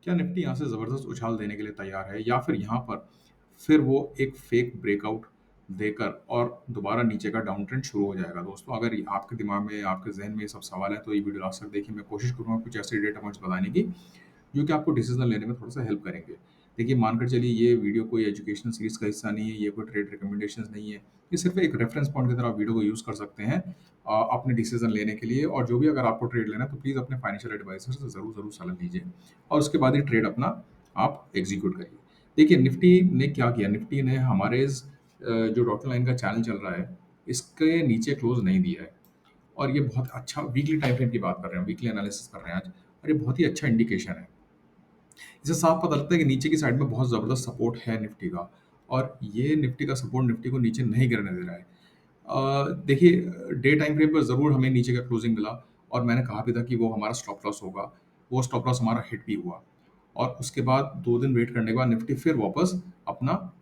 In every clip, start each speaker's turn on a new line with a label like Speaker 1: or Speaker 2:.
Speaker 1: क्या निफ्टी यहाँ से ज़बरदस्त उछाल देने के लिए तैयार है या फिर यहाँ पर फिर वो एक फेक ब्रेकआउट देकर और दोबारा नीचे का डाउन ट्रेंड शुरू हो जाएगा? दोस्तों, अगर ये आपके दिमाग में, आपके ज़हन में ये सब सवाल है, तो ये वीडियो लास्ट तक देखिए। मैं कोशिश करूँगा कुछ ऐसे डेटा पॉइंट्स बताने की, जो कि आपको डिसीज़न लेने में थोड़ा-सा हेल्प करेंगे। देखिए, मानकर चलिए ये वीडियो कोई एजुकेशनल सीरीज़ का हिस्सा नहीं है, ये कोई ट्रेड रिकमेंडेशंस नहीं है। ये सिर्फ़ एक रेफ़रेंस पॉइंट की तरह आप वीडियो को यूज़ कर सकते हैं अपने डिसीज़न लेने के लिए। और जो भी अगर आपको ट्रेड लेना है, तो प्लीज़ अपने फाइनेंशियल एडवाइज़र से ज़रूर सलाह लीजिए और उसके बाद ही ट्रेड अपना आप एग्ज़ीक्यूट करिए। देखिए, निफ्टी ने क्या किया? निफ्टी ने हमारे जो डॉटेड लाइन का चैनल चल रहा है, इसके नीचे क्लोज़ नहीं दिया है। और ये बहुत अच्छा वीकली टाइम फ्रेम की बात कर रहे हैं, वीकली एनालिसिस कर रहे हैं आज, और ये बहुत ही अच्छा इंडिकेशन है। इससे साफ पता लगता है कि नीचे की साइड में बहुत ज़बरदस्त सपोर्ट है निफ्टी का, और ये निफ्टी का सपोर्ट निफ्टी को नीचे नहीं गिरने दे रहा है। देखिए, डे टाइम फ्रेम पर ज़रूर हमें नीचे का क्लोजिंग मिला, और मैंने कहा भी था कि वो हमारा स्टॉप लॉस होगा। वो स्टॉप लॉस हमारा हिट भी हुआ, और उसके बाद 2 दिन वेट करने के बाद निफ्टी फिर वापस अपना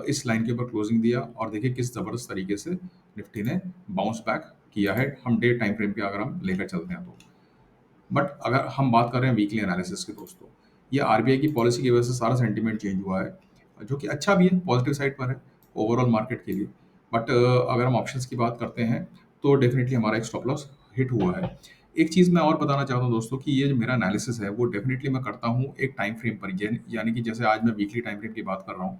Speaker 1: इस लाइन के ऊपर क्लोजिंग दिया, और देखिए किस ज़बरदस्त तरीके से निफ्टी ने बाउंस बैक किया है, हम डे टाइम फ्रेम पे अगर हम लेकर चलते हैं तो। बट अगर हम बात कर रहे हैं वीकली एनालिसिस की दोस्तों, ये आरबीआई की पॉलिसी की वजह से सारा सेंटीमेंट चेंज हुआ है, जो कि अच्छा भी है, पॉजिटिव साइड पर है ओवरऑल मार्केट के लिए। बट अगर हम ऑप्शंस की बात करते हैं, तो डेफिनेटली हमारा एक स्टॉप लॉस हिट हुआ है। एक चीज़ मैं और बताना चाहता हूँ दोस्तों, कि ये जो मेरा एनालिसिस है, वो डेफिनेटली मैं करता हूँ एक टाइम फ्रेम पर, यानी कि जैसे आज मैं वीकली टाइम फ्रेम की बात कर रहा हूँ,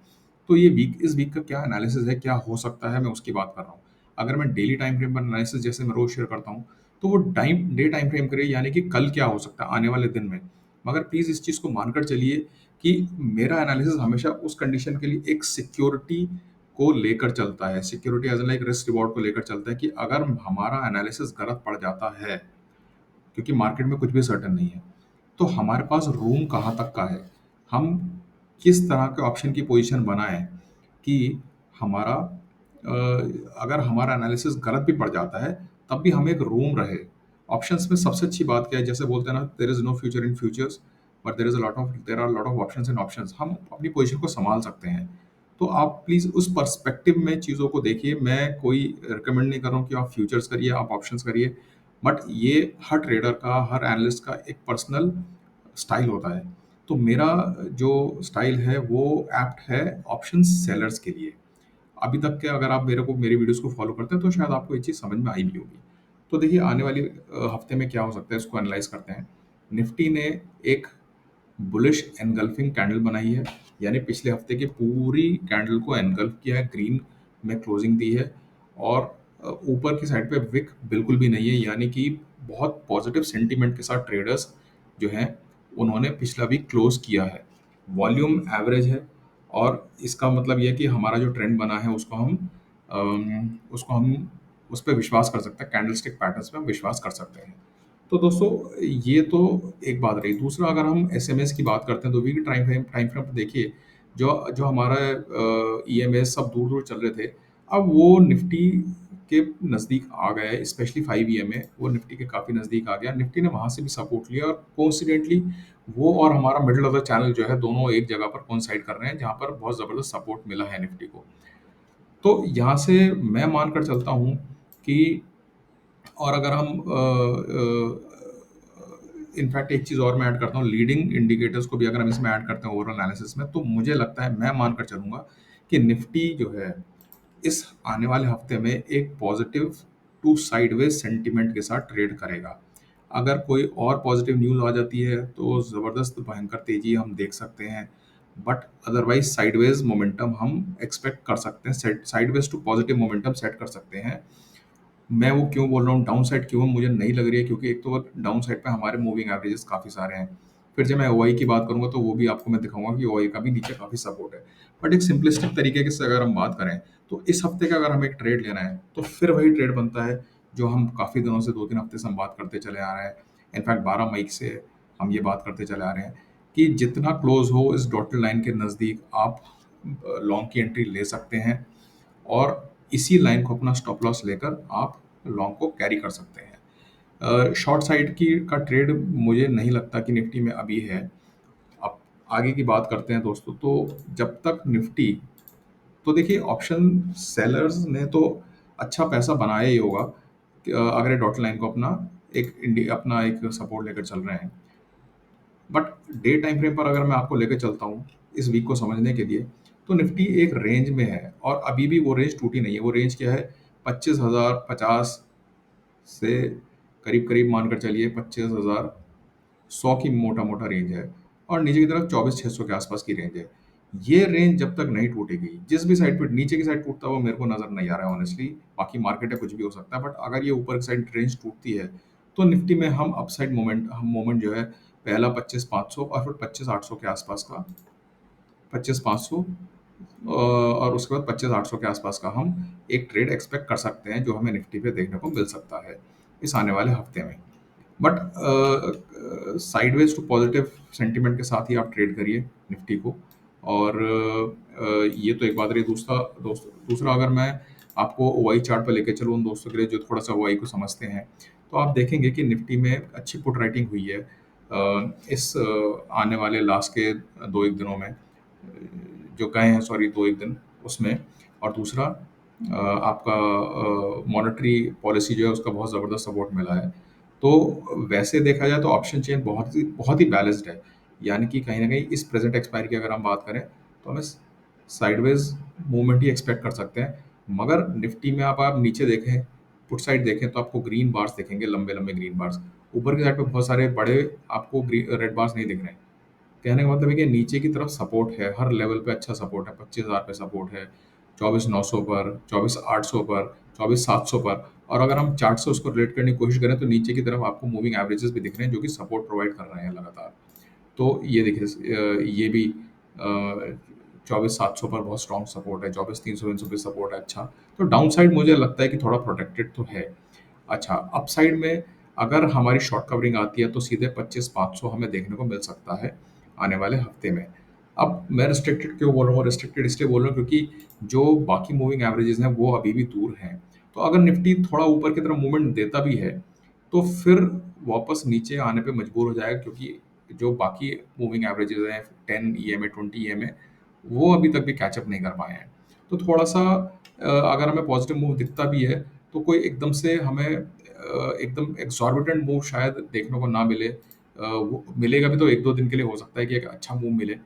Speaker 1: तो ये इस वीक का क्या एनालिसिस है, क्या हो सकता है, मैं उसकी बात कर रहा हूँ। अगर मैं डेली टाइम फ्रेम पर एनालिसिस जैसे मैं रोज शेयर करता हूँ, तो वो डे टाइम फ्रेम करे, यानी कि कल क्या हो सकता है आने वाले दिन में। मगर प्लीज़ इस चीज़ को मानकर चलिए कि मेरा एनालिसिस हमेशा उस कंडीशन के लिए एक सिक्योरिटी को लेकर चलता है, security as like risk reward को लेकर चलता है, कि अगर हमारा एनालिसिस गलत पड़ जाता है, क्योंकि मार्केट में कुछ भी सर्टेन नहीं है, तो हमारे पास रूम कहाँ तक का है, हम किस तरह के ऑप्शन की पोजीशन बनाएं कि हमारा अगर हमारा एनालिसिस गलत भी पड़ जाता है, तब भी हमें एक रूम रहे। ऑप्शंस में सबसे अच्छी बात क्या है, जैसे बोलते हैं ना, there is no future in futures, but there are lot of options in options. हम अपनी पोजीशन को संभाल सकते हैं। तो आप प्लीज़ उस पर्सपेक्टिव में चीज़ों को देखिए। मैं कोई रिकमेंड नहीं कर रहा हूँ कि आप फ्यूचर्स करिए, आप ऑप्शंस करिए, बट ये हर ट्रेडर का, हर एनालिस्ट का एक पर्सनल स्टाइल होता है। तो मेरा जो स्टाइल है, वो एप्ट है ऑप्शन सेलर्स के लिए। अभी तक के अगर आप मेरी वीडियोस को फॉलो करते हैं, तो शायद आपको ये चीज़ समझ में आई भी होगी। तो देखिए, आने वाली हफ्ते में क्या हो सकता है, इसको एनालाइज करते हैं। निफ्टी ने एक बुलिश एनगल्फिंग कैंडल बनाई है, यानी पिछले हफ्ते की पूरी कैंडल को एनगल्फ किया है, ग्रीन में क्लोजिंग दी है, और ऊपर की साइड पे विक बिल्कुल भी नहीं है, यानी कि बहुत पॉजिटिव सेंटीमेंट के साथ ट्रेडर्स जो हैं, उन्होंने पिछला वीक क्लोज किया है। वॉल्यूम एवरेज है, और इसका मतलब ये है कि हमारा जो ट्रेंड बना है, उसको हम उस पर विश्वास कर सकते हैं, कैंडलस्टिक पैटर्न्स पे हम विश्वास कर सकते हैं। तो दोस्तों, ये तो एक बात रही। दूसरा, अगर हम एसएमएस की बात करते हैं, तो वीक टाइम फ्रेम पर देखिए, जो जो हमारा ईएमएस सब दूर दूर चल रहे थे, अब वो निफ्टी के नज़दीक आ गया है, स्पेशली 5 ईएमए वो निफ्टी के काफ़ी नज़दीक आ गया। निफ्टी ने वहाँ से भी सपोर्ट लिया, और कोइंसिडेंटली वो और हमारा मिडिल ऑफ द चैनल जो है, दोनों एक जगह पर कोइंसाइड कर रहे हैं, जहाँ पर बहुत ज़बरदस्त सपोर्ट मिला है निफ्टी को। तो यहाँ से मैं मानकर चलता हूँ कि, और अगर हम इनफैक्ट एक चीज़ और मैं ऐड करता हूँ, लीडिंग इंडिकेटर्स को भी अगर हम इसमें ऐड करते हैं ओवरऑल एनालिसिस में, तो मुझे लगता है, मैं मानकर चलूँगा कि निफ्टी जो है, इस आने वाले हफ्ते में एक पॉजिटिव टू साइडवेज सेंटीमेंट के साथ ट्रेड करेगा। अगर कोई और पॉजिटिव न्यूज़ आ जाती है, तो ज़बरदस्त भयंकर तेज़ी हम देख सकते हैं, बट अदरवाइज साइडवेज मोमेंटम हम एक्सपेक्ट कर सकते हैं, sideways to positive momentum set कर सकते हैं। मैं वो क्यों बोल रहा हूँ, डाउन साइड क्यों मुझे नहीं लग रही है, क्योंकि एक तो डाउन साइड पे हमारे मूविंग एवरेजेस काफ़ी सारे हैं। फिर जब मैं ओआई की बात करूँगा, तो वो भी आपको मैं दिखाऊंगा कि ओआई का भी नीचे काफ़ी सपोर्ट है। बट एक सिंपलिस्टिक तरीके से अगर हम बात करें, तो इस हफ्ते का अगर हमें एक ट्रेड लेना है, तो फिर वही ट्रेड बनता है जो हम काफ़ी दिनों से, 2-3 हफ्ते से हम बात करते चले आ रहे हैं। इनफैक्ट 12 मई से हम ये बात करते चले आ रहे हैं, कि जितना क्लोज हो इस डॉटेड लाइन के नज़दीक, आप लॉन्ग की एंट्री ले सकते हैं, और इसी लाइन को अपना स्टॉप लॉस लेकर आप लॉन्ग को कैरी कर सकते हैं। शॉर्ट साइड की का ट्रेड मुझे नहीं लगता कि निफ्टी में अभी है। अब आगे की बात करते हैं दोस्तों, तो जब तक निफ्टी, तो देखिए, ऑप्शन सेलर्स ने तो अच्छा पैसा बनाया ही होगा कि, अगर ये डॉट लाइन को अपना एक सपोर्ट लेकर चल रहे हैं। बट डे टाइम फ्रेम पर अगर मैं आपको लेके चलता हूँ इस वीक को समझने के लिए, तो निफ्टी एक रेंज में है और अभी भी वो रेंज टूटी नहीं है। वो रेंज क्या है? 25,050 से करीब करीब मानकर चलिए 25,100 की मोटा मोटा रेंज है, और नीचे की तरफ 24,600 के आसपास की रेंज है। ये रेंज जब तक नहीं टूटेगी, जिस भी साइड पे नीचे की साइड टूटता हुआ मेरे को नजर नहीं आ रहा है ऑनेस्टली। बाकी मार्केट है, कुछ भी हो सकता है, बट अगर ये ऊपर की साइड रेंज टूटती है तो निफ्टी में हम अपसाइड मोमेंट, हम मोमेंट जो है पहला 25,500 और फिर 25,800 के आसपास का, 25,500 और उसके बाद 25,800 के आसपास का हम एक ट्रेड एक्सपेक्ट कर सकते हैं, जो हमें निफ्टी पे देखने को मिल सकता है इस आने वाले हफ्ते में। But sideways to positive sentiment के साथ ही आप ट्रेड करिए निफ्टी को। और ये तो एक बात रही। दूसरा, अगर मैं आपको ओवाई चार्ट पर लेके चलूँ उन दोस्तों के लिए जो थोड़ा सा ओवाई को समझते हैं, तो आप देखेंगे कि निफ्टी में अच्छी पुट राइटिंग हुई है इस आने वाले लास्ट के दो एक दिनों में, जो गए हैं, सॉरी, दो एक दिन उसमें। और दूसरा, आपका मॉनेटरी पॉलिसी जो है उसका बहुत ज़बरदस्त सपोर्ट मिला है। तो वैसे देखा जाए तो ऑप्शन चेन बहुत ही बैलेंस्ड है। यानी कि कहीं ना कहीं इस प्रेजेंट एक्सपायरी की अगर हम बात करें तो हमें साइडवेज मूवमेंट ही एक्सपेक्ट कर सकते हैं। मगर निफ्टी में आप नीचे देखें, पुट साइड देखें, तो आपको ग्रीन बार्स दिखेंगे, लंबे लंबे ग्रीन बार्स। ऊपर की साइड पे बहुत सारे बड़े आपको रेड बार्स नहीं दिख रहे हैं। कहने का मतलब है कि नीचे की तरफ सपोर्ट है, हर लेवल पे अच्छा सपोर्ट है। 25,000 पे सपोर्ट है, 24,900 पर, 24,800 पर, 24,700 पर। और अगर हम चार्ट से उसको रिलेट करने की कोशिश करें तो नीचे की तरफ आपको मूविंग एवरेजेस भी दिख रहे हैं जो कि सपोर्ट प्रोवाइड कर रहे हैं लगातार। तो ये देखिए, ये भी 24,700 पर बहुत स्ट्रॉन्ग सपोर्ट है, 24,300 पे सपोर्ट है अच्छा। तो डाउन साइड मुझे लगता है कि थोड़ा प्रोटेक्टेड तो है। अच्छा, अपसाइड में अगर हमारी शॉर्ट कवरिंग आती है तो सीधे 25,500 हमें देखने को मिल सकता है आने वाले हफ्ते में। अब मैं रिस्ट्रिक्टेड क्यों बोल रहा हूँ? रिस्ट्रिक्टेड इसलिए बोल रहा हूँ क्योंकि जो बाकी मूविंग एवरेजेस हैं वो अभी भी दूर हैं। तो अगर निफ्टी थोड़ा ऊपर की तरफ मूवमेंट देता भी है तो फिर वापस नीचे आने पे मजबूर हो जाएगा, क्योंकि जो बाकी मूविंग एवरेजेस हैं 10 ईएमए, 20 ईएमए, वो अभी तक भी कैचअप नहीं कर पाए हैं। तो थोड़ा सा अगर हमें पॉजिटिव मूव दिखता भी है तो कोई एकदम से हमें एकदम एक्सॉर्बिटेंट मूव शायद देखने को ना मिले। वो मिलेगा भी तो एक दो दिन के लिए हो सकता है कि एक अच्छा मूव मिले।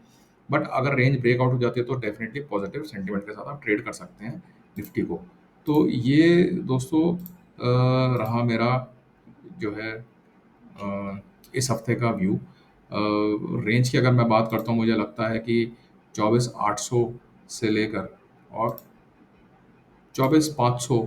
Speaker 1: बट अगर रेंज ब्रेकआउट हो जाती है तो डेफिनेटली पॉजिटिव सेंटिमेंट के साथ आप ट्रेड कर सकते हैं निफ्टी को। तो ये दोस्तों रहा मेरा जो है इस हफ्ते का व्यू। रेंज की अगर मैं बात करता हूँ, मुझे लगता है कि 24,800 से लेकर और 24,500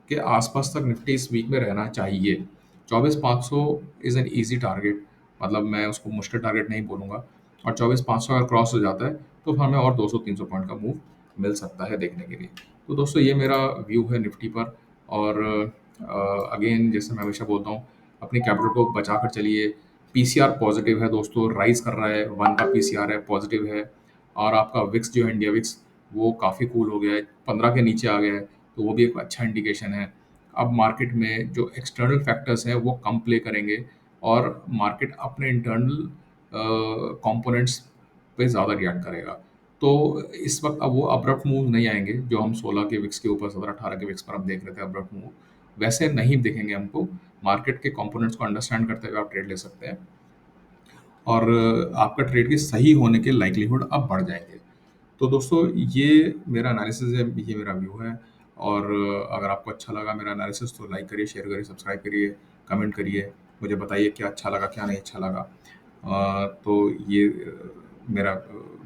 Speaker 1: के आसपास तक निफ्टी इस वीक में रहना चाहिए। 24,500 इज़ एन ईजी टारगेट, मतलब मैं उसको मुश्किल टारगेट नहीं बोलूँगा। और 24,500 अगर क्रॉस हो जाता है तो फिर हमें और 200-300 पॉइंट का मूव मिल सकता है देखने के लिए। तो दोस्तों ये मेरा व्यू है निफ्टी पर। और अगेन जैसे मैं हमेशा बोलता हूँ, अपनी कैपिटल को बचा कर चलिए। पीसीआर पॉजिटिव है दोस्तों, राइज कर रहा है, 1 का पीसीआर है, पॉजिटिव है। और आपका विक्स जो है, इंडिया विक्स, वो काफ़ी कूल हो गया है, 15 के नीचे आ गया है, तो वो भी एक अच्छा इंडिकेशन है। अब मार्केट में जो एक्सटर्नल फैक्टर्स हैं वो कम प्ले करेंगे और मार्केट अपने इंटरनल कंपोनेंट्स पे ज़्यादा रिएक्ट करेगा। तो इस वक्त अब वो अब्रप्ट मूव नहीं आएंगे जो हम 16 के विक्स के ऊपर, 17-18 के विक्स पर हम देख रहे थे अब्रप्ट मूव, वैसे नहीं दिखेंगे हमको। मार्केट के कंपोनेंट्स को अंडरस्टैंड करते हुए आप ट्रेड ले सकते हैं और आपका ट्रेड के सही होने के लाइक्लीहुड अब बढ़ जाएंगे। तो दोस्तों ये मेरा एनालिसिस है, ये मेरा व्यू है। और अगर आपको अच्छा लगा मेरा एनालिसिस तो लाइक करिए, शेयर करिए, सब्सक्राइब करिए, कमेंट करिए, मुझे बताइए क्या अच्छा लगा क्या नहीं अच्छा लगा। तो ये मेरा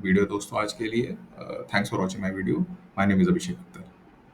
Speaker 1: वीडियो दोस्तों आज के लिए। Thanks for watching my video. My name is Abhishek Gupta.